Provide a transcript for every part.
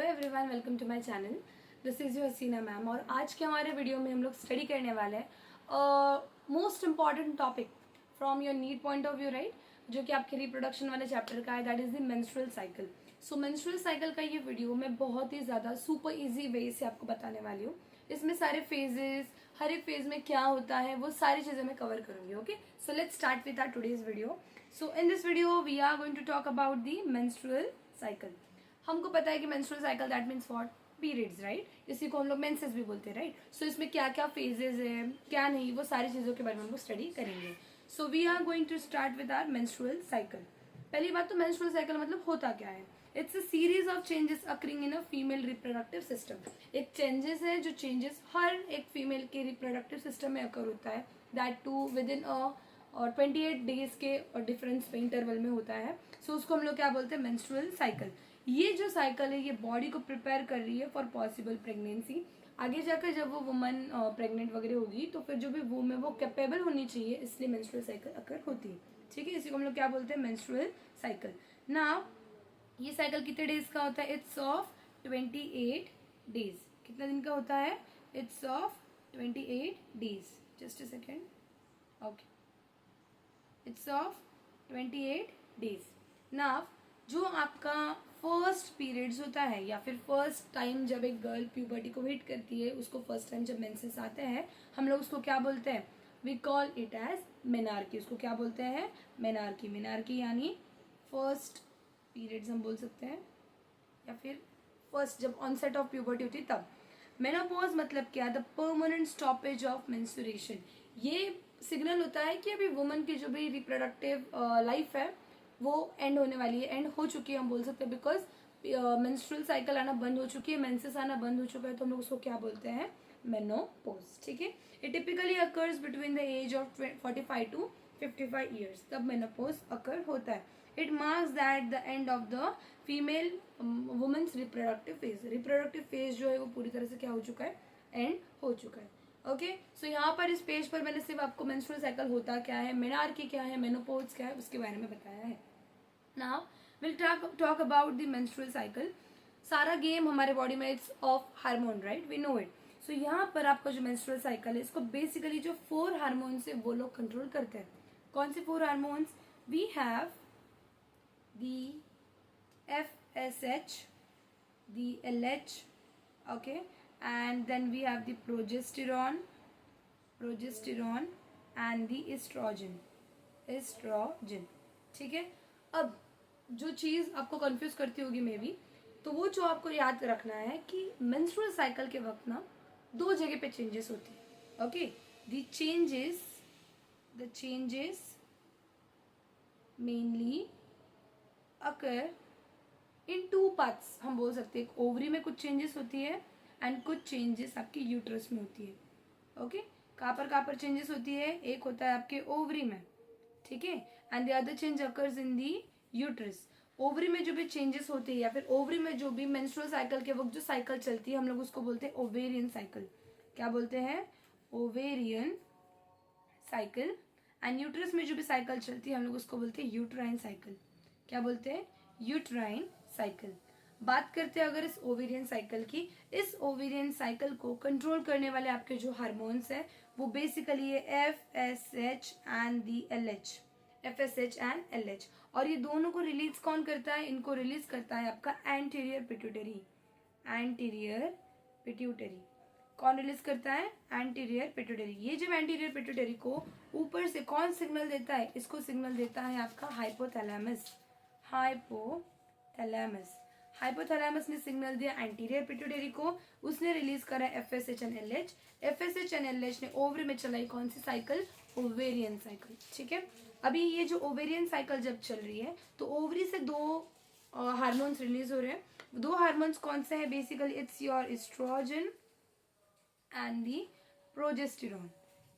Everyone, welcome to my channel. This is your Hasina ma'am. और आज के हमारे वीडियो में हम लोग स्टडी करने वाले हैं most important topic from your need point of view, right, जो कि आपके रिप्रोडक्शन वाले चैप्टर का है, that is the menstrual cycle. So menstrual cycle का ये वीडियो मैं बहुत ही ज़्यादा सुपर ईजी वे से आपको बताने वाली हूँ। इसमें सारे फेजेस, हर एक फेज में क्या होता है, वो सारी चीज़ें मैं कवर करूँगी। Okay, so let's start with our today's video. So in this video we are going to talk about the menstrual cycle. हमको पता है कि menstrual cycle that means what, periods, right. इसी को हम लोग मेंसेस भी बोलते हैं, राइट। सो इसमें क्या क्या फेजेस है, क्या नहीं, वो सारी चीज़ों के बारे में हम लोग स्टडी करेंगे। So we are going to start with our menstrual cycle. पहली बात तो मेंस्ट्रुअल साइकिल मतलब होता क्या है। It's a series of changes occurring in a female reproductive system. एक चेंजेस है, जो चेंजेस हर एक फीमेल के रिप्रोडक्टिव सिस्टम में अकर होता है, दैट टू विद इन और 28 डेज के डिफरेंस पे इंटरवल में होता है। सो उसको हम लोग क्या बोलते हैं, मेंस्ट्रुअल साइकिल। ये जो साइकिल है ये बॉडी को प्रिपेयर कर रही है फॉर पॉसिबल प्रेगनेंसी। आगे जाकर जब वो वुमन प्रेग्नेंट वगैरह होगी तो फिर जो भी वूम है वो कैपेबल होनी चाहिए, इसलिए मेंस्ट्रुअल साइकिल अकर होती है। ठीक है, इसी को हम लोग क्या बोलते हैं, मेंस्ट्रुअल साइकिल। नाउ ये साइकिल कितने डेज का होता है, इट्स ऑफ 28 डेज। कितना दिन का होता है, it's of 28 days. Just a second, okay, it's of 28 days. Now जो आपका फर्स्ट पीरियड्स होता है या फिर फर्स्ट टाइम जब एक गर्ल प्यूबर्टी को हिट करती है, उसको फर्स्ट टाइम जब मेंसेस आते हैं, हम लोग उसको क्या बोलते हैं, we call it as menarche. उसको क्या बोलते हैं, मेनार्की। मेनार्की यानी फर्स्ट पीरियड्स हम बोल सकते हैं, या फिर फर्स्ट जब ऑनसेट ऑफ प्यूबर्टी होती है तब। मेनोपॉज मतलब क्या, the permanent stoppage of menstruation. ये सिग्नल होता है कि अभी वुमन की जो भी रिप्रोडक्टिव लाइफ है वो एंड होने वाली है, एंड हो चुकी है हम बोल सकते हैं, बिकॉज मेंस्ट्रुअल साइकिल आना बंद हो चुकी है, मेंसेस आना बंद हो चुका है, तो हम लोग उसको क्या बोलते हैं, मेनोपॉज। ठीक है, it typically occurs between the age of 45 to 55 years, तब मेनोपॉज अकर होता है। It marks that the end of the female women's reproductive phase. Reproductive phase जो है वो पूरी तरह से क्या हो चुका है, एंड हो चुका है। ओके, सो यहाँ पर इस पेज पर मैंने सिर्फ आपको मेंस्ट्रुअल साइकिल होता क्या है, मेनार्की क्या है, मेनोपॉज क्या है, उसके बारे में बताया है। Now will talk about the menstrual cycle. सारा गेम हमारे बॉडी में it's of hormone, right, we know it. So यहाँ पर आपका जो मेंस्ट्रुअल साइकिल है, इसको बेसिकली जो 4 हार्मोन्स है वो लोग कंट्रोल करते हैं। कौन से 4 hormones, we have the FSH, the LH, okay, and then we have the progesterone and the estrogen। ठीक है। अब जो चीज़ आपको कंफ्यूज करती होगी मे बी, तो वो जो आपको याद रखना है कि मेंस्ट्रुअल साइकिल के वक्त ना 2 जगह पे चेंजेस होती है। Okay, the changes mainly occur in 2 parts, हम बोल सकते हैं। एक ओवरी में कुछ चेंजेस होती है एंड कुछ चेंजेस आपके यूट्रस में होती है। ओके, कहाँ पर चेंजेस होती है, एक होता है आपके ओवरी में, ठीक है, and the other change occurs in the uterus. Ovary में जो भी चेंजेस होते हैं या फिर ओवरी में जो भी मेंस्ट्रुअल साइकिल के वक्त जो साइकिल चलती है, हम लोग उसको बोलते हैं ओवेरियन साइकिल। क्या बोलते हैं, ओवेरियन साइकिल। एंड यूट्रस में जो भी साइकिल चलती है हम लोग उसको बोलते हैं यूट्राइन साइकिल। क्या बोलते हैं, यूट्राइन साइकिल। बात करते हैं अगर इस ओवेरियन साइकिल की, इस ओवेरियन साइकिल को कंट्रोल करने वाले आपके जो हार्मोन्स है वो बेसिकली है FSH and the LH। FSH and LH, और ये दोनों को रिलीज कौन करता है, इनको रिलीज करता है आपका एंटीरियर पिट्यूटरी। एंटीरियर पिट्यूटरी कौन रिलीज करता है, एंटीरियर पिट्यूटरी। ये जब एंटीरियर पिट्यूटरी को ऊपर से कौन सिग्नल देता है, इसको सिग्नल देता है आपका हाइपोथैलेमस। हाइपोथैलेमस ने सिग्नल दिया एंटीरियर पिट्यूटरी को, उसने रिलीज करा FSH and LH। FSH and LH ने ओवरी में चलाई कौन सी साइकिल, ओवेरियन साइकिल। ठीक है, अभी ये जो ओवेरियन साइकिल जब चल रही है तो ओवरी से 2 हार्मोन्स रिलीज हो रहे हैं। 2 हार्मोन्स कौन से हैं, basically it's your estrogen and the progesterone.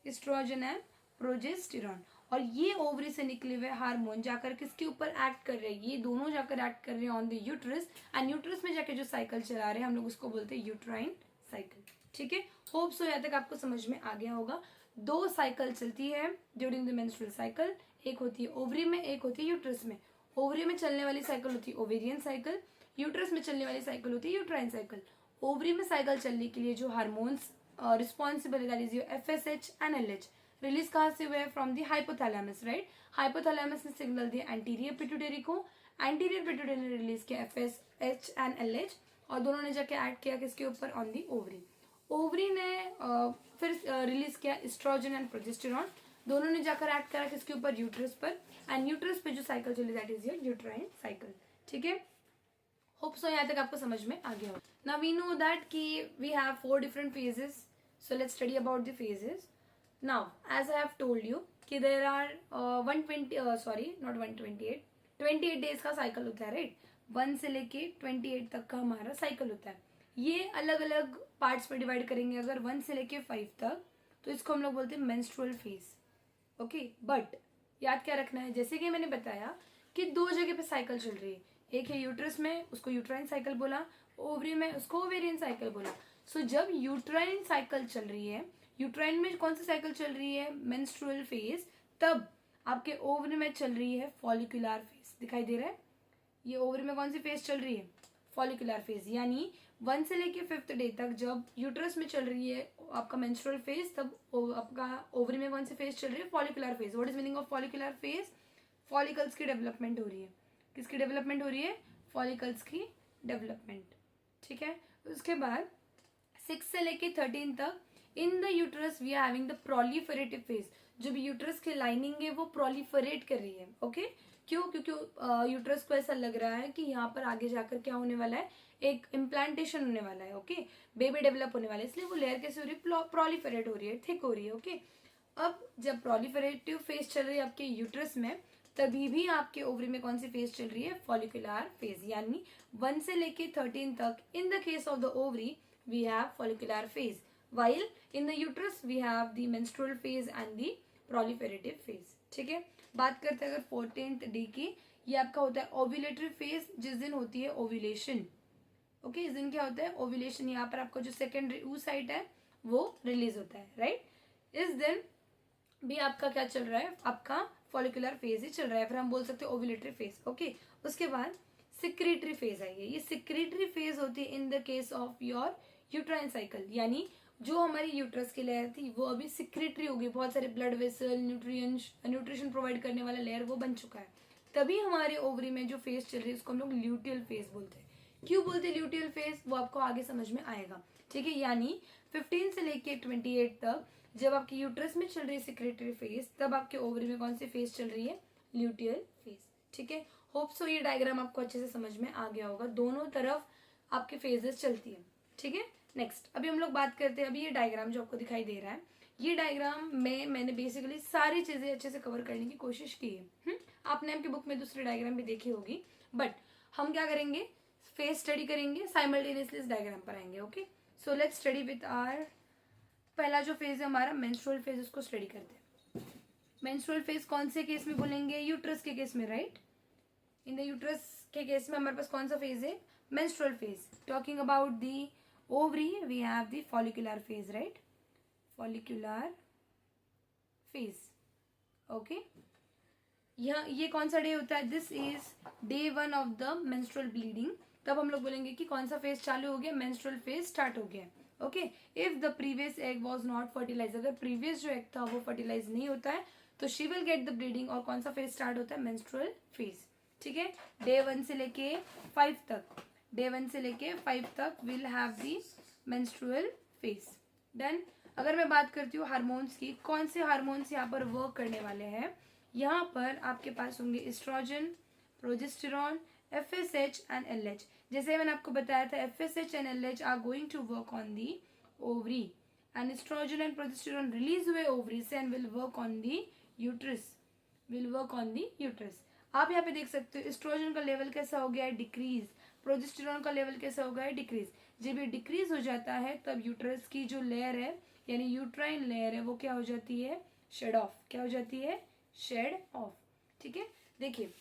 Estrogen and progesterone. और ये ओवरी से निकले हुए हार्मोन जाकर किसके ऊपर एक्ट कर रहे हैं, ये दोनों जाकर एक्ट कर रहे हैं on the uterus, and uterus में जाकर जो साइकिल चला रहे हैं हम लोग उसको बोलते हैं यूट्राइन साइकिल। ठीक है, होप सो यहाँ तक आपको समझ में आ गया होगा। 2 साइकिल चलती है ड्यूरिंग द मेंस्ट्रुअल साइकिल, एक होती है ओवरी में, एक होती है यूट्रस में। ओवरी में चलने वाली साइकिल होती है ओवेरियन साइकिल, यूट्रस में चलने वाली साइकिल होती है यूट्राइन साइकिल। ओवरी में साइकिल चलने के लिए जो हार्मोन्स रिस्पॉन्सिबल है, that is your FSH and LH, release कहाँ से हुए? From the hypothalamus, right. Hypothalamus ने सिग्नल दिया एंटीरियर पिट्यूटरी को, एंटीरियर पिट्यूटरी ने रिलीज किया FSH एंड LH, और दोनों ने जाके ऐड किया किसके ऊपर? On the ovary. ओवरी ने फिर रिलीज किया एस्ट्रोजन एंड प्रोजेस्टेरॉन, दोनों ने जाकर ऐड करा किसके ऊपर? यूट्रस पर, एंड यूट्रस पे जो साइकिल चली that is your uterine cycle. ठीक है, होप सो यहाँ तक आपको समझ में आ गया हो। नाउ वी नो दैट कि we have 4 different phases, so let's study about the phases. Now as I have told you कि देयर आर 28 डेज का साइकिल होता है, राइट। 1 से लेके 28 तक का हमारा साइकिल होता है। ये अलग अलग पार्ट्स में डिवाइड करेंगे अगर 1 से लेके 5 तक, तो इसको हम लोग बोलते हैं मेंस्ट्रुअल फेज। ओके, बट याद क्या रखना है, जैसे कि मैंने बताया कि 2 जगह पे साइकिल चल रही है, एक है यूट्रस में, उसको यूट्राइन साइकिल बोला, ओवरी में उसको ओवेरियन साइकिल बोला। सो जब यूट्राइन साइकिल चल रही है, यूट्राइन में कौन सी साइकिल चल रही है? Menstrual phase. तब आपके ओवरी में चल रही है फॉलिकुलर फेज। दिखाई दे रहा है? ये ओवरी में कौन सी फेज चल रही है? Follicular phase. यानी 1 से लेके 5th डे तक जब यूट्रस में चल रही है आपका मेंस्ट्रुअल फेज, तब आपका ओवरी में कौन सी फेज चल रही है? Follicular phase. What is meaning of follicular phase? Follicles की डेवलपमेंट हो रही है। किसकी डेवलपमेंट हो रही है? फॉलिकल्स की डेवलपमेंट। ठीक है, उसके बाद 6 से लेके 13 तक in the uterus we are having the proliferative phase. जो भी यूट्रस की लाइनिंग है वो प्रोलिफरेट कर रही है। ओके, क्यों? क्योंकि यूट्रस को ऐसा लग रहा है कि यहाँ पर आगे जाकर क्या होने वाला है? एक इम्प्लांटेशन होने वाला है। ओके, बेबी डेवलप होने वाला है, इसलिए वो लेयर कैसे हो रही है? प्रोलिफरेट हो रही है, थिक हो रही है। ओके, अब जब प्रोलिफरेटिव फेज चल रही है आपके यूट्रस में, तभी भी आपके ओवरी में कौन सी फेज चल रही है? Follicular phase. यानी 1 से लेके 13 तक in the case of the ovary we have follicular phase, while in the uterus we have the menstrual phase and the proliferative phase। ठीक है, बात करते हैं अगर 14th डे की, ये आपका होता है ओव्यूलेटरी फेज, जिस दिन होती है ओव्यूलेशन। ओके, इस दिन क्या होता है? ओव्यूलेशन। यहाँ पर आपका जो सेकेंडरी oocyte है वो रिलीज होता है, राइट। इस दिन भी आपका क्या चल रहा है? आपका फॉलिकुलर फेज ही चल रहा है, फिर हम बोल सकते हैं ओव्यूलेटरी फेज। ओके, उसके बाद सिक्रीटरी फेज आएगी। ये सिक्रीटरी फेज होती है इन the case of your uterine cycle. यानी जो हमारी यूट्रस की लेयर थी वो अभी सिक्रेटरी होगी, बहुत सारे ब्लड वेसल, न्यूट्रिशन प्रोवाइड करने वाला लेयर वो बन चुका है। तभी हमारे ओवरी में जो फेज चल रही है उसको हम लोग ल्यूटियल फेज बोलते हैं। क्यों बोलते हैं ल्यूटियल फेज? वो आपको आगे समझ में आएगा। ठीक है, यानी 15 से लेके 28 तक जब आपकी यूट्रस में चल रही है सिक्रेटरी फेज, तब आपके ओवरी में कौन सी फेज चल रही है? Luteal phase. ठीक है, होप सो ये डायग्राम आपको अच्छे से समझ में आ गया होगा। दोनों तरफ आपके फेजेस चलती है। ठीक है, नेक्स्ट अभी हम लोग बात करते हैं। अभी ये डायग्राम जो आपको दिखाई दे रहा है, ये डायग्राम में मैंने बेसिकली सारी चीजें अच्छे से कवर करने की कोशिश की है। आपने आपकी बुक में दूसरी डायग्राम भी देखी होगी, बट हम क्या करेंगे? फेज स्टडी करेंगे, साइमल्टेनियसली इस डायग्राम पर आएंगे। Okay, so let's study with our पहला जो फेज है हमारा मेंस्ट्रुअल फेज, उसको स्टडी करते हैं। मेंस्ट्रुअल फेज कौन से केस में बोलेंगे? यूट्रस के केस में, राइट। इन द यूट्रस के केस में हमारे पास कौन सा फेज है? Menstrual phase. Talking about the ovary we have the follicular phase, right? follicular phase। okay, ये कौन सा डे होता है? This is day 1 of the menstrual bleeding। तब हम लोग बोलेंगे कि कौन सा फेज चालू हो गया? menstrual phase स्टार्ट हो गया। Okay, if the previous egg was not fertilise, अगर प्रीवियस जो एग था वो फर्टिलाइज नहीं होता है तो she will get the bleeding, और कौन सा फेज स्टार्ट होता है? menstrual phase। ठीक है, डे 1 से लेके 5 तक, डे 1 से लेके 5 तक will have the menstrual phase. Done. अगर मैं बात करती हूँ हार्मोन्स की, कौन से हार्मोन्स यहाँ पर वर्क करने वाले हैं? यहाँ पर आपके पास होंगे estrogen, progesterone, FSH and LH। जैसे मैंने आपको बताया था FSH and LH are going to work on the ovary, and estrogen and progesterone release हुए ओवरी से and will work on the uterus, will work on the uterus. आप यहाँ पे देख सकते हो एस्ट्रोजन का लेवल कैसा हो गया है? डिक्रीज। प्रोजेस्टेरॉन का लेवल कैसा हो गया है? डिक्रीज। जब ये डिक्रीज हो जाता है तब यूट्रस की जो लेयर है यानी यूट्राइन लेयर है वो क्या हो जाती है? Shed off. क्या हो जाती है? Shed off. ठीक है, देखिए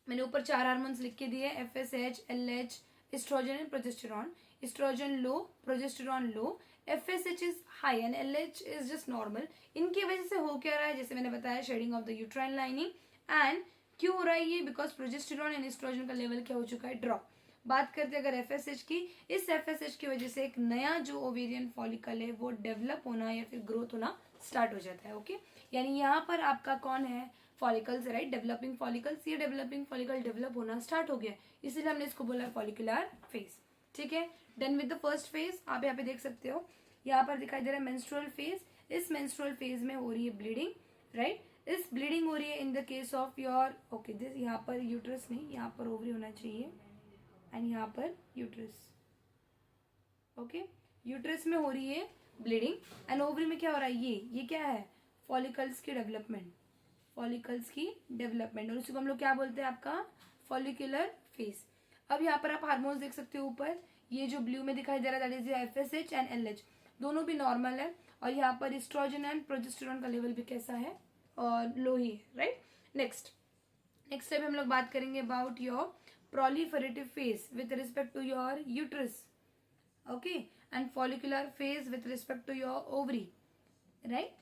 मैंने ऊपर 4 हार्मोन्स लिख के दिए, FSH, LH, estrogen and progesterone. Estrogen low, progesterone low, FSH is high and LH is just normal. इनकी वजह से हो क्या रहा है? जैसे मैंने बताया, shedding of the uterine lining. And क्यों हो रहा है ये? बिकॉज प्रोजेस्टेरॉन एंड एस्ट्रोजन का लेवल क्या हो चुका है? ड्रॉप। बात करते हैं अगर एफएसएच की, इस एफएसएच की वजह से एक नया जो ओवेरियन फॉलिकल है वो डेवलप होना या फिर ग्रोथ होना स्टार्ट हो जाता है। ओके, यानी यहाँ पर आपका कौन है, फॉलिकल्स, राइट, डेवलपिंग फॉलिकल्स। ये डेवलपिंग फॉलिकल डेवलप होना स्टार्ट हो गया, इसीलिए हमने इसको बोला फॉलिकुलर फेज। ठीक है, done with the first phase. आप यहाँ पे देख सकते हो, यहाँ पर दिखाई दे रहा है मेंस्ट्रुअल फेज। इस मेंस्ट्रुअल फेज में हो रही है ब्लीडिंग, राइट। इस ब्लीडिंग हो रही है इन the case of your, okay, this, यहाँ पर यूट्रस नहीं, यहाँ पर ओवरी होना चाहिए एंड यहाँ पर यूट्रस। ओके, यूट्रस में हो रही है ब्लीडिंग एंड ओवरी में क्या हो रहा है, ये क्या है, फॉलिकल्स की डेवलपमेंट, फॉलिकल्स की डेवलपमेंट, और उसी को हम लोग क्या बोलते हैं, आपका फॉलिकुलर फेज। अब यहाँ पर आप हार्मोन्स देख सकते हो ऊपर, ये जो ब्लू में दिखाई दे रहा है that is FSH and LH, दोनों भी नॉर्मल है। और यहाँ पर एस्ट्रोजन एंड प्रोजेस्टेरोन का लेवल भी कैसा है, और लो ही है, राइट। नेक्स्ट टाइम हम लोग बात करेंगे about your proliferative phase with respect to your uterus, okay, and follicular phase with respect to your ovary, right।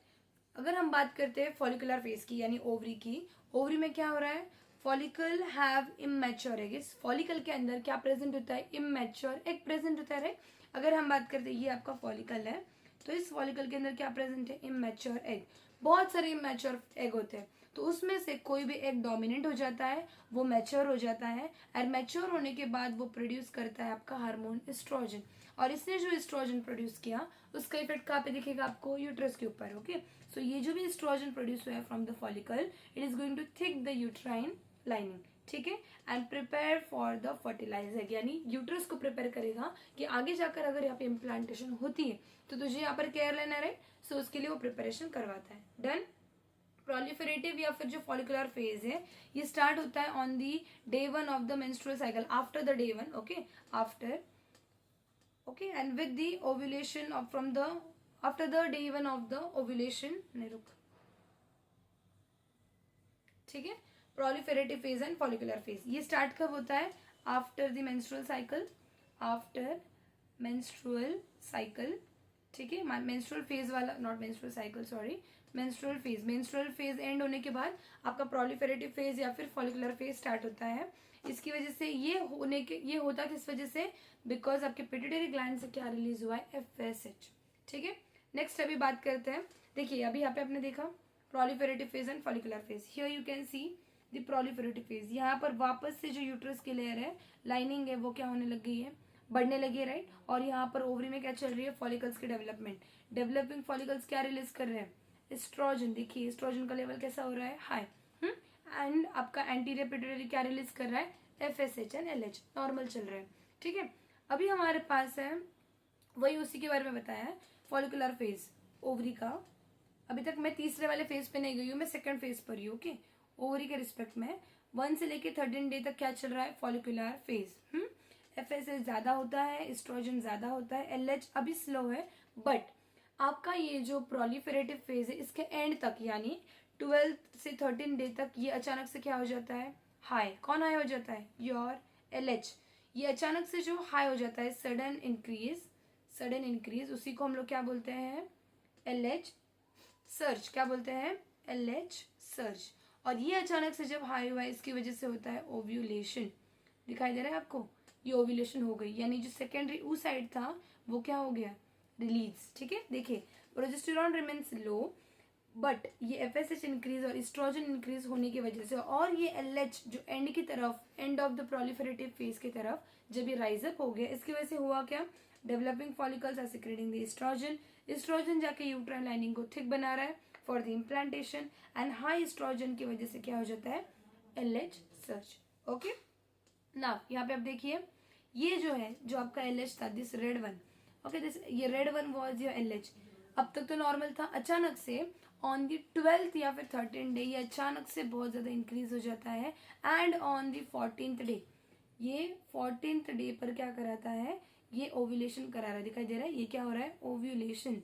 अगर हम बात करते हैं फॉलिकुलर फेज की यानी ओवरी की, ओवरी में क्या हो रहा है, फॉलिकल हैव इमेच्योर एग। इस फॉलिकल के अंदर क्या प्रेजेंट होता है, इमेच्योर एग प्रेजेंट होता है, राइट। अगर हम बात करते हैं ये आपका फॉलिकल है, तो इस फॉलिकल के अंदर क्या प्रेजेंट है, इमेच्योर एग। बहुत सारे इमेच्योर एग होते हैं, तो उसमें से कोई भी एक डोमिनेंट हो जाता है, वो मैच्योर हो जाता है, और मैच्योर होने के बाद वो प्रोड्यूस करता है आपका हार्मोन एस्ट्रोजन। और इसने जो एस्ट्रोजन प्रोड्यूस किया उसका इफेक्ट कहाँ पे दिखेगा आपको, यूट्रस के ऊपर। ओके, सो ये जो भी एस्ट्रोजन प्रोड्यूस हुआ है from the follicle, it is going to thick the uterine lining, ठीक है, and prepare for the fertiliser, यानी यूट्रस को प्रिपेयर करेगा कि आगे जाकर अगर यहाँ पे इम्प्लांटेशन होती है तो तुझे यहाँ पर केयर लेना है, सो उसके लिए वो प्रिपरेशन करवाता है। डन। प्रोलिफरेटिव या फिर जो फॉलिकुलर फेज है, ये स्टार्ट होता है on the day 1 of the menstrual cycle, after the day 1, okay, after, okay, and with the ovulation of from the after the day 1 of the ovulation, नहीं रुक, ठीक है। Proliferative phase and follicular phase ये start कब होता है, after the menstrual cycle, after menstrual cycle, ठीक है। मेंस्ट्रुअल फेज वाला, not menstrual cycle, sorry, menstrual phase, menstrual phase and होने के बाद आपका प्रोलिफरेटिव फेज या फिर फॉलिकुलर फेज स्टार्ट होता है। इसकी वजह से ये होता किस वजह से, बिकॉज आपके पिट्यूटरी ग्लैंड से क्या रिलीज हुआ है, एफएसएच, ठीक है। नेक्स्ट अभी बात करते हैं, देखिए अभी यहाँ पे आपने देखा proliferative phase and follicular phase, here you can see the proliferative phase. यहाँ पर वापस से जो यूट्रस की लेयर है, लाइनिंग है, वो क्या होने लग गई है, बढ़ने लगी है, राइट। और यहाँ पर ओवरी में क्या चल रही है, फॉलिकल्स की डेवलपमेंट, डेवलपिंग फॉलिकल्स क्या रिलीज कर रहे हैं, एस्ट्रोजन। देखिए एस्ट्रोजन का लेवल कैसा हो रहा है, हाई, एंड आपका एंटीरियर पिट्यूटरी क्या रिलीज कर रहा है, एफएसएच एंड एलएच, नॉर्मल चल रहा है, ठीक है। अभी हमारे पास है वही उसी के बारे में बताया है, फॉलिकुलर फेज ओवरी का। अभी तक मैं तीसरे वाले फेज पे नहीं गई हूँ, मैं सेकंड फेज पर ही, ओके। ओवरी के रिस्पेक्ट में 1 से लेके 13 डे तक क्या चल रहा है, फॉलिकुलर फेज। एफएसएच ज्यादा होता है, एस्ट्रोजन ज्यादा होता है, एलएच अभी स्लो है, बट आपका ये जो प्रोलिफरेटिव फेज है इसके एंड तक यानी 12 से 13 डे तक ये अचानक से क्या हो जाता है, हाई। कौन हाई हो जाता है, योर एलएच। ये अचानक से जो हाई हो जाता है, सडन इंक्रीज, उसी को हम लोग क्या बोलते हैं, एलएच सर्ज। क्या बोलते हैं, एलएच सर्ज। और ये अचानक से जब हाई हुआ है इसकी वजह से होता है ओव्यूलेशन। दिखाई दे रहा है आपको, ये ओव्यूलेशन हो गई, यानी जो सेकेंडरी ऊ साइड था वो क्या हो गया, रिलीज, ठीक है। देखिए प्रोजेस्टेरॉन रिमेन्स लो, बट ये एफएसएच इंक्रीज और एस्ट्रोजन इंक्रीज होने की वजह से, और ये एलएच जो एंड की तरफ, and of the proliferative phase की तरफ जब ये राइज अप हो गया, इसकी वजह से हुआ क्या, developing follicles are secreting the estrogen, estrogen जाके यूट्राइन लाइनिंग को थिक बना रहा है for the implantation, and high estrogen की वजह से क्या हो जाता है, एलएच सर्ज, ओके। नाउ यहाँ पे आप देखिए, ये जो है, जो आपका एलएच था, this red one, okay, this, ये red one was your LH. अब तक तो नॉर्मल था, अचानक से ऑन दी 12th या फिर 13th डे ये अचानक से बहुत ज्यादा इंक्रीज हो जाता है, and on the 14th day, ये 14th डे पर क्या कराता है, ये ओव्यूलेशन करा रहा है। दिखाई दे रहा है, ये क्या हो रहा है, ओव्यूलेशन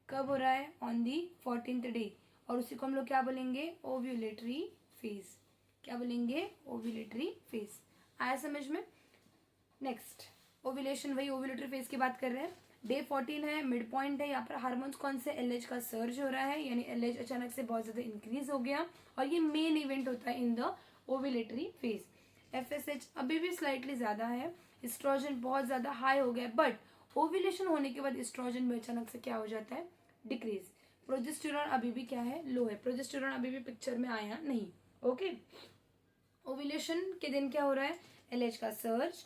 कब हो रहा है, ऑन दी 14th डे, और उसी को हम लोग क्या बोलेंगे, ओव्यूलेटरी फेज। क्या बोलेंगे, ओव्यूलेटरी फेज। आया समझ में। नेक्स्ट ओव्यूलेशन, वही ओव्यूलेटरी फेज की बात कर रहे हैं। डे 14 है, मिड पॉइंट है, यहाँ पर हार्मोन्स कौन से, एलएच का सर्ज हो रहा है, यानी एलएच अचानक से बहुत ज्यादा इंक्रीज हो गया, और ये मेन इवेंट होता है in the ovulatory phase. FSH अभी भी स्लाइटली ज्यादा है, एस्ट्रोजन बहुत ज़्यादा हाई हो गया, बट ओव्यूलेशन होने के बाद एस्ट्रोजन में अचानक से क्या हो जाता है, डिक्रीज। प्रोजेस्टेरॉन अभी भी क्या है, लो है, प्रोजेस्टेरॉन अभी भी पिक्चर में आया नहीं। ओके, ओव्यूलेशन के दिन क्या हो रहा है, एलएच का search,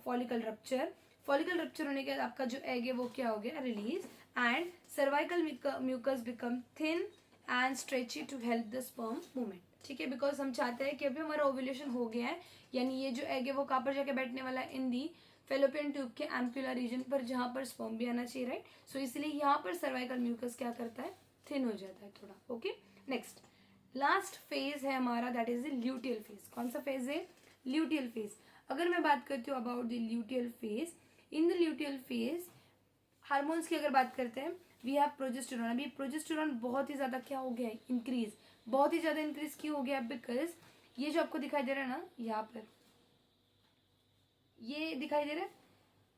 follicle rupture, follicle rupture होने के बाद आपका जो एग है वो क्या हो गया, release, and cervical mucus become thin and stretchy to help the sperm movement. ठीक है, बिकॉज हम चाहते हैं कि अभी हमारा ओव्यूलेशन हो गया है, यानी ये जो एग है वो कहाँ पर जाके बैठने वाला है, इन दी फेलोपियन ट्यूब के एम्पुलर रीजन पर, जहां पर स्पर्म भी आना चाहिए, राइट। सो इसलिए यहाँ पर सर्वाइकल म्यूकस क्या करता है, थिन हो जाता है थोड़ा। ओके, नेक्स्ट लास्ट फेज है हमारा, that is the luteal phase. कौन सा फेज है, ल्यूटियल फेज। अगर मैं बात करती हूँ about the luteal phase, in the luteal phase hormones की अगर बात करते हैं, वी हैव प्रोजेस्टेरॉन। अभी प्रोजेस्टेरॉन बहुत ही ज्यादा क्या हो गया है, इंक्रीज, बहुत ही ज्यादा इंक्रीज क्यों हो गया, बिकॉज ये जो आपको दिखाई दे रहा है ना, यहाँ पर ये दिखाई दे रहा है,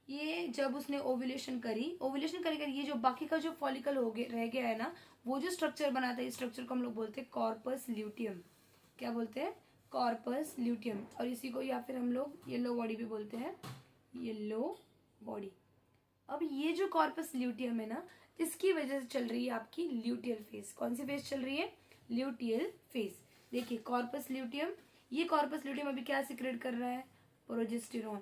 ये जब उसने ओव्यूलेशन करी, ओव्यूलेशन करके ये जो बाकी का जो फॉलिकल हो गया रह गया है ना, वो जो स्ट्रक्चर बनाता है, इस स्ट्रक्चर को हम लोग बोलते हैं कॉर्पस ल्यूटियम। क्या बोलते हैं, कॉर्पस ल्यूटियम। और इसी को या फिर हम लोग येलो बॉडी भी बोलते हैं, येलो बॉडी। अब ये जो कॉर्पस ल्यूटियम है ना, इसकी वजह से चल रही है आपकी ल्यूटियल फेज। कौन सी फेज चल रही है, ल्यूटियल फेज। देखिए कॉर्पस ल्यूटियम, ये कॉर्पस ल्यूटियम अभी क्या सिक्रेट कर रहा है, प्रोजेस्टेरॉन।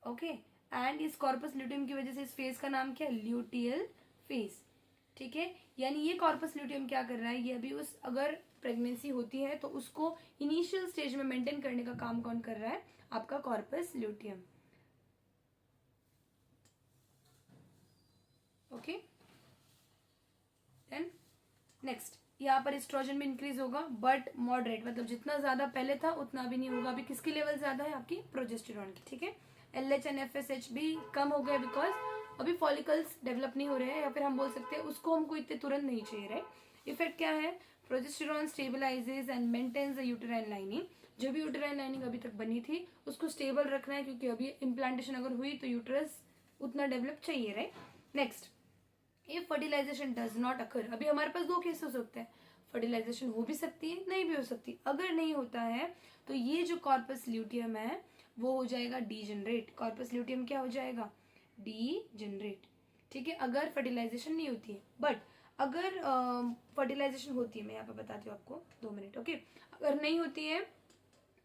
ओके, एंड इस कॉर्पस ल्यूटियम की वजह से इस फेज का नाम क्या है, ल्यूटियल फेज। ठीक है, यानी ये कॉर्पस ल्यूटियम क्या कर रहा है, ये अभी उस अगर प्रेगनेंसी होती है तो उसको इनिशियल स्टेज में मेंटेन करने का काम कौन कर रहा है, आपका corpus luteum. Okay, then next, यहाँ पर एस्ट्रोजन भी इंक्रीज होगा, बट मॉडरेट, मतलब जितना ज्यादा पहले था उतना भी नहीं होगा। अभी किसकी लेवल ज्यादा है, आपकी प्रोजेस्टेरॉन की। ठीक है, एलएच एंड एफएसएच भी कम हो गए, बिकॉज अभी फॉलिकल्स डेवलप नहीं हो रहे हैं, या फिर हम बोल सकते हैं उसको हमको इतने तुरंत नहीं चाहिए, राइट। इफेक्ट क्या है, progesterone stabilises and maintains the uterine lining. जो भी यूटेराइन लाइनिंग अभी तक बनी थी उसको स्टेबल रखना है, क्योंकि अभी इम्प्लांटेशन अगर हुई तो यूटरस उतना डेवलप चाहिए, right. Next, if fertilisation does not occur, अभी हमारे पास दो केसेस होते हैं, फर्टिलाइजेशन हो भी सकती है, नहीं भी हो सकती। अगर नहीं होता है तो ये जो कॉर्पस ल्यूटियम है वो हो जाएगा डीजनरेट। कॉर्पस ल्यूटियम क्या हो जाएगा, डीजनरेट। ठीक है, अगर फर्टिलाइजेशन नहीं होती है, बट अगर फर्टिलाइजेशन होती है, मैं यहाँ पे बताती हूँ आपको, 2 मिनट। ओके, अगर नहीं होती है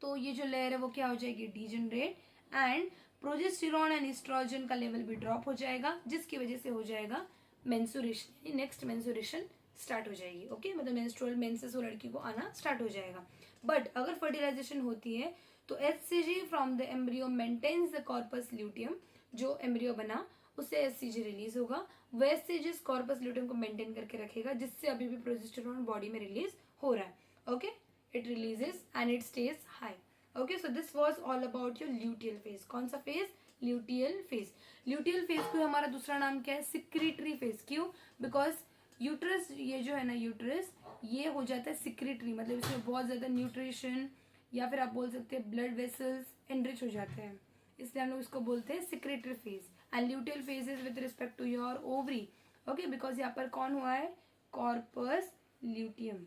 तो ये जो लेयर है वो क्या हो जाएगी, degenerate, and progesterone and estrogen का लेवल भी ड्रॉप हो जाएगा, जिसकी वजह से हो जाएगा मेंसुरेशन, नेक्स्ट मेंसुरेशन स्टार्ट हो जाएगी। ओके, मतलब मेंस्ट्रुअल मेंसेस वो लड़की को आना स्टार्ट हो जाएगा। बट अगर फर्टिलाइजेशन होती है तो HCG from the embryo maintains the corpus luteum. जो एम्ब्रियो बना उससे एचसीजी रिलीज होगा, वो एचसीजी कॉर्पस ल्यूटियम को मेंटेन करके रखेगा, जिससे अभी भी प्रोजेस्टेरॉन बॉडी में रिलीज हो रहा है। Okay, it releases and it stays high. Okay, so this was all about your luteal phase. कौन सा phase, luteal phase. luteal phase को हमारा दूसरा नाम क्या है, secretory phase। क्यों, because यूट्रस, ये जो है ना यूट्रस, ये हो जाता है सिक्रेटरी, मतलब इसमें बहुत ज्यादा न्यूट्रिशन या फिर आप बोल सकते हैं ब्लड वेसल्स एनरिच हो जाते हैं, इसलिए हम लोग इसको बोलते हैं secretory phase. And luteal phase is with respect to your ovary. Okay, because यहाँ पर कौन हुआ है, कॉर्पस ल्यूटियम।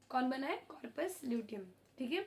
कौन बना है, कॉर्पस ल्यूटियम। ठीक है,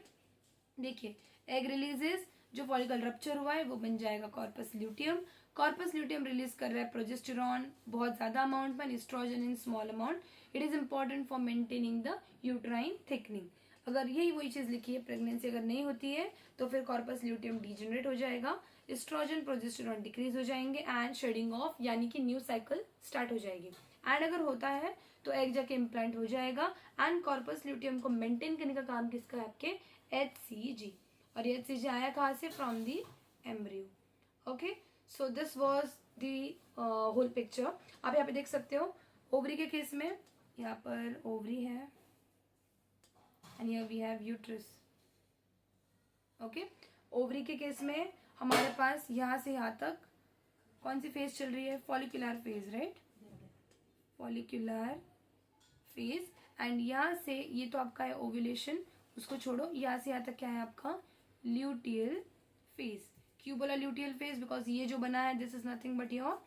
देखिए एग रिलीजेस, जो फॉलिकल रप्चर हुआ है वो बन जाएगा corpus luteum. Corpus luteum release कर रहा है प्रोजेस्टेरॉन बहुत ज्यादा अमाउंट में, estrogen in small amount. It is important for maintaining the uterine thickening. अगर यही वही चीज लिखी है, प्रेगनेंसी अगर नहीं होती है तो फिर कॉर्पस ल्यूटियम डीजनरेट हो जाएगा, एस्ट्रोजन प्रोजेस्टेरॉन डिक्रीज हो जाएंगे, एंड शेडिंग ऑफ यानी कि न्यू साइकिल स्टार्ट हो जाएगी। एंड अगर होता है तो एग जाके इम्प्लांट हो जाएगा, एंड कॉर्पस ल्यूटियम को मेंटेन करने का काम किसका है, आपके एचसीजी। और ये एचसीजी आया कहाँ से, from the embryo. Okay, so this was the whole picture. आप यहाँ पे देख सकते हो ओवरी के केस में, यहाँ पर ओवरी है and here we have uterus. Okay, ovary के केस में हमारे पास यहाँ से यहाँ तक कौन सी फेज चल रही है, follicular phase, right, follicular phase. And यहाँ से ये तो आपका है ओव्यूलेशन, उसको छोड़ो, यहाँ से यहाँ तक क्या है आपका ल्यूटियल फेज। क्यों बोला ल्यूटियल फेज, बिकॉज ये जो बना है this is nothing but your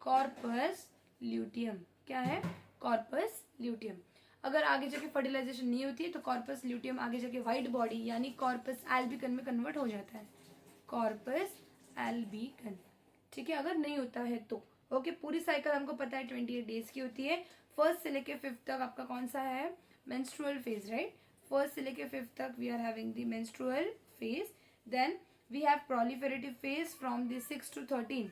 corpus luteum. क्या है, कॉर्पस ल्यूटियम। अगर आगे जाके फर्टिलाइजेशन नहीं होती है तो कॉर्पस ल्यूटियम आगे जाके व्हाइट बॉडी यानी कॉर्पस एल्बिकन में कन्वर्ट हो जाता है, कॉर्पस एल बी करना, ठीक है, अगर नहीं होता है तो। ओके, पूरी साइकिल हमको पता है 28 डेज की होती है। फर्स्ट से लेके फिफ्थ तक आपका कौन सा है, मेंस्ट्रुअल फेज, राइट। फर्स्ट से लेके फिफ्थ तक we are having the menstrual phase. Then we have proliferative phase from the 6 to 13।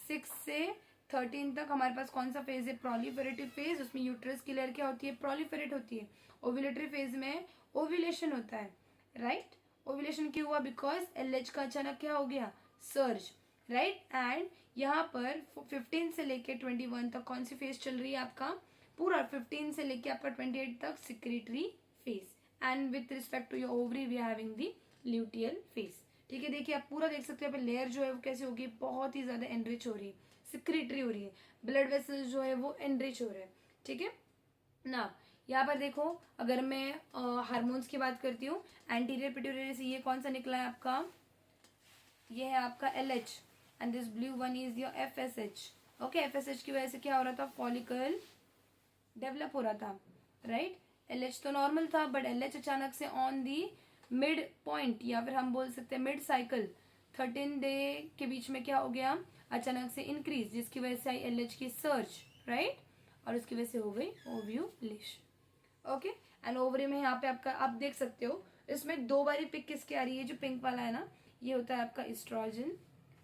6 से 13 तक हमारे पास कौन सा फेज है, प्रोलिफेरेटिव फेज। उसमें यूट्रस की लेयर क्या होती है, प्रोलिफेरेट होती है। ओव्यूलेटरी फेज में ओव्यूलेशन होता है, राइट। ओव्यूलेशन क्यों हुआ, बिकॉज एलएच का अचानक क्या हो गया, सर्ज, राइट। एंड यहाँ पर 15 से लेके 21 तक कौन सी फेज चल रही है आपका, पूरा 15 से लेके आपका 28 तक secretory phase. And with respect to your ovary we are having the luteal phase, ठीक है। देखिए आप पूरा देख सकते हो, लेयर जो है वो कैसे होगी, बहुत ही ज्यादा एनरिच हो रही है, सिक्रेटरी हो रही है, ब्लड वेसल्स जो है वो एनरिच हो रहे हैं, ठीक है ना। यहाँ पर देखो, अगर मैं हार्मोन्स की बात करती हूँ, एंटीरियर पिट्यूटरी से ये कौन सा निकला है आपका, ये है आपका LH, and this blue one is your FSH। Okay, FSH की वजह से क्या हो रहा था, फॉलिकल डेवलप हो रहा था, राइट। LH तो नॉर्मल था, बट LH अचानक से ऑन दी मिड पॉइंट, या फिर हम बोल सकते हैं मिड साइकिल 13 डे के बीच में क्या हो गया, अचानक से इंक्रीज, जिसकी वजह से आई LH की सर्च, राइट, और उसकी वजह से हो गई ओव्यूलेशन। ओके, एंड ओवरी में यहाँ पे आपका आप देख सकते हो, इसमें दो बारी पिक किसकी आ रही है, जो पिंक वाला है ना, ये होता है आपका एस्ट्रोजन,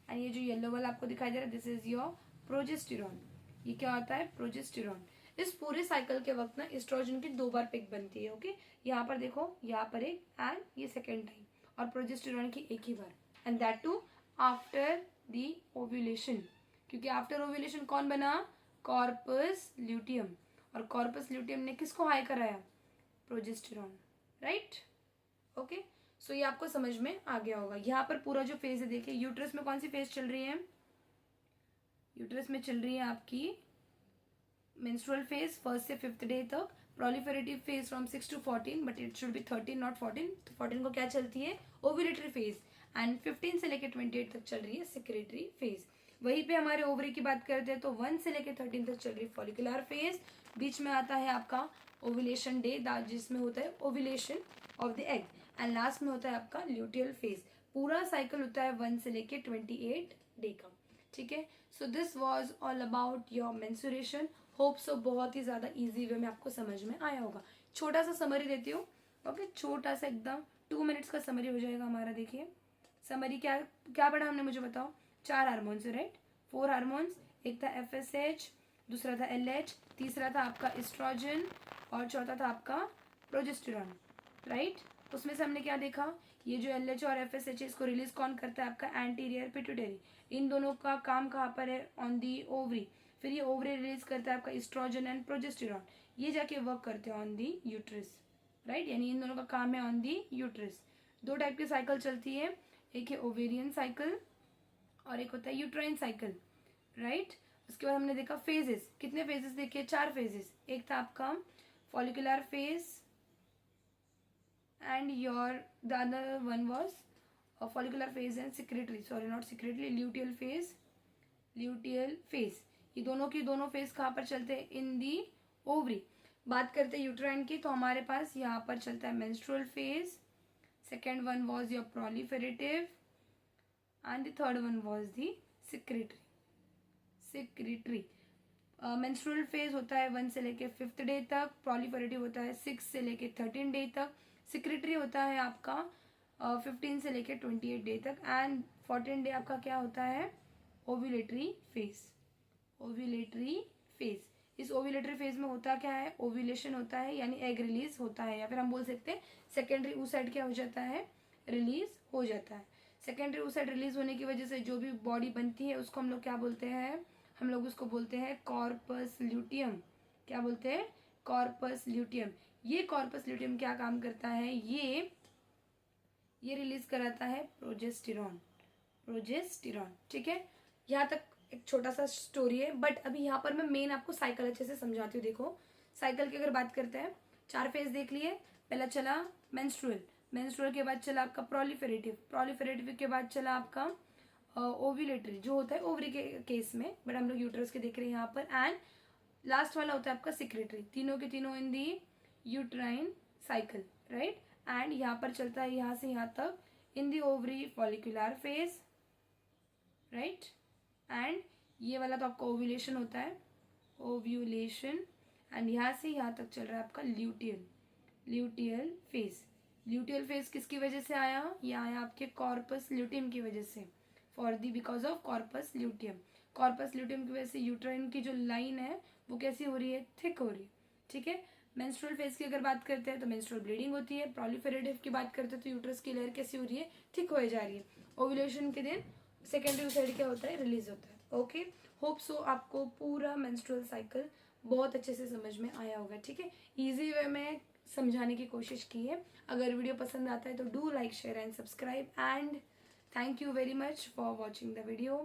एंड ये जो येलो वाला आपको दिखाई दे रहा है, दिस इज योर प्रोजेस्टेरॉन। ये क्या होता है, प्रोजेस्टेरॉन। इस पूरे साइकिल के वक्त ना एस्ट्रोजन की दो बार पिक बनती है। ओके, यहाँ पर देखो, यहाँ पर एक, एंड ये सेकेंड टाइम, और प्रोजेस्टेरॉन की एक ही बार, and that too after the ovulation, क्योंकि आफ्टर ओव्यूलेशन कौन बना, कॉर्पस ल्यूटियम, और कॉर्पस ल्यूटियम ने किसको हाई कराया, प्रोजेस्टेरॉन, राइट। ओके, सो ये आपको समझ में आ गया होगा। यहाँ पर पूरा जो फेज है, देखिए यूट्रस में कौन सी फेज चल रही है, यूट्रस में चल रही है आपकी मेंस्ट्रुअल फेज फर्स्ट से फिफ्थ डे तक, proliferative phase from 6 to 14, but it should be 13 not 14। तो 14 को क्या चलती है, ओव्यूलेटरी फेज, एंड 15 से लेकर 28 तक चल रही है सिक्रेटरी फेज। वहीं पे हमारे ओवरी की बात करते हैं तो 1 से लेकर 13 तक चल रही है फॉलिकुलर फेज। बीच में आता है आपका ओव्यूलेशन डे, जिसमें होता है ovulation of the egg, and last में होता है आपका ल्यूटियल फेज। पूरा साइकिल होता है 1 से लेकर 28 डे का, ठीक है। So this was all about your mensuration. Hope so बहुत ही ज्यादा इजी वे में आपको समझ में आया होगा। छोटा सा समरी देती हूँ, ओके, छोटा सा एकदम 2 मिनट्स का समरी हो जाएगा हमारा। देखिए समरी क्या क्या पढ़ा हमने, मुझे बताओ। 4 हार्मोन्स, राइट, 4 हार्मोन्स, एक था FSH, दूसरा था LH, तीसरा था आपका एस्ट्रोजन, और चौथा था आपका प्रोजेस्टेरॉन, राइट। उसमें से हमने क्या देखा, ये जो LH और FSH है, इसको रिलीज कौन करता है, आपका एंटीरियर पिट्यूटरी। इन दोनों का काम कहाँ पर है, ऑन दी ओवरी। फिर ये ओवरी रिलीज करता है आपका एस्ट्रोजन एंड प्रोजेस्टेरॉन, ये जाके वर्क करते हैं ऑन दी यूट्रस, राइट। यानी इन दोनों का काम है ऑन दी यूट्रस। 2 टाइप की साइकिल चलती है, एक है ओवेरियन साइकिल और एक होता है यूट्राइन साइकिल, राइट। उसके बाद हमने देखा फेजेस, कितने फेजेस देखे, 4 फेजेस। एक था आपका follicular phase, and your the other one was follicular phase and secretory, sorry not secretory, luteal phase, luteal phase। ये दोनों की दोनों फेज कहाँ पर चलते हैं, इन दी ओवरी। बात करते हैं यूट्राइन की, तो हमारे पास यहाँ पर चलता है menstrual phase, second one was your proliferative, and the third one was the secretory. Menstrual phase होता है 1 से लेके 5th डे तक, प्रोलिफेरेटिव होता है 6 से लेके 13 डे तक, सिक्रेटरी होता है आपका 15 से लेके 28 डे तक, एंड 14 डे आपका क्या होता है, ओव्यूलेटरी फेज। ओव्यूलेटरी फेज, इस ओव्यूलेटरी फेज में होता क्या है, ओव्यूलेशन होता है, यानी एग रिलीज होता है, या फिर हम बोल सकते हैं सेकेंडरी oocyte क्या हो जाता है, रिलीज हो जाता है। सेकेंडरी oocyte रिलीज होने की वजह से जो भी बॉडी बनती है उसको हम लोग क्या बोलते हैं, हम लोग उसको बोलते हैं कॉर्पस ल्यूटियम। क्या बोलते हैं, कॉर्पस ल्यूटियम। ये कॉर्पस ल्यूटियम क्या काम करता है, ये रिलीज कराता है प्रोजेस्टेरॉन, ठीक है। यहाँ तक एक छोटा सा स्टोरी है, बट अभी यहाँ पर मैं मेन आपको साइकिल अच्छे से समझाती हूँ। देखो साइकिल की अगर बात करते हैं, 4 फेज देख लिए। पहला चला मेंस्ट्रुअल के बाद चला आपका प्रोलिफेरेटिव के बाद चला आपका ओव्यूलेटरी, जो होता है ओवरी के केस में, बट हम लोग यूट्रस के देख रहे हैं यहाँ पर, एंड लास्ट वाला होता है आपका सिक्रेटरी। तीनों के तीनों in the uterine cycle, right. And यहाँ पर चलता है यहाँ से यहाँ तक in the ovary follicular phase, right. And ये वाला तो आपका ओव्यूलेशन होता है, ओव्यूलेशन। एंड यहाँ से यहाँ तक चल रहा है आपका ल्यूटियल फेज। ल्यूटियल फेज किसकी वजह से आया? ये आया आपके कॉर्पस ल्यूटियम की वजह से, for the because of corpus luteum. Corpus luteum की वजह से यूट्राइन की जो लाइन है वो कैसी हो रही है? थिक हो रही है, ठीक है। मेंस्ट्रुअल फेज की अगर बात करते हैं तो मेंस्ट्रुअल ब्लीडिंग होती है। प्रोलिफेरेटिव की बात करते हैं तो यूट्रस की लेयर कैसी हो रही है? थिक हो जा रही है। ओव्यूलेशन के दिन सेकेंडरी साइड क्या होता है? रिलीज होता है। ओके, होप सो आपको पूरा मेंस्ट्रुअल साइकिल बहुत अच्छे से समझ में आया होगा, ठीक है। इजी वे में समझाने की कोशिश की है। अगर वीडियो पसंद आता है तो do like, share and subscribe, and thank you very much for watching the video.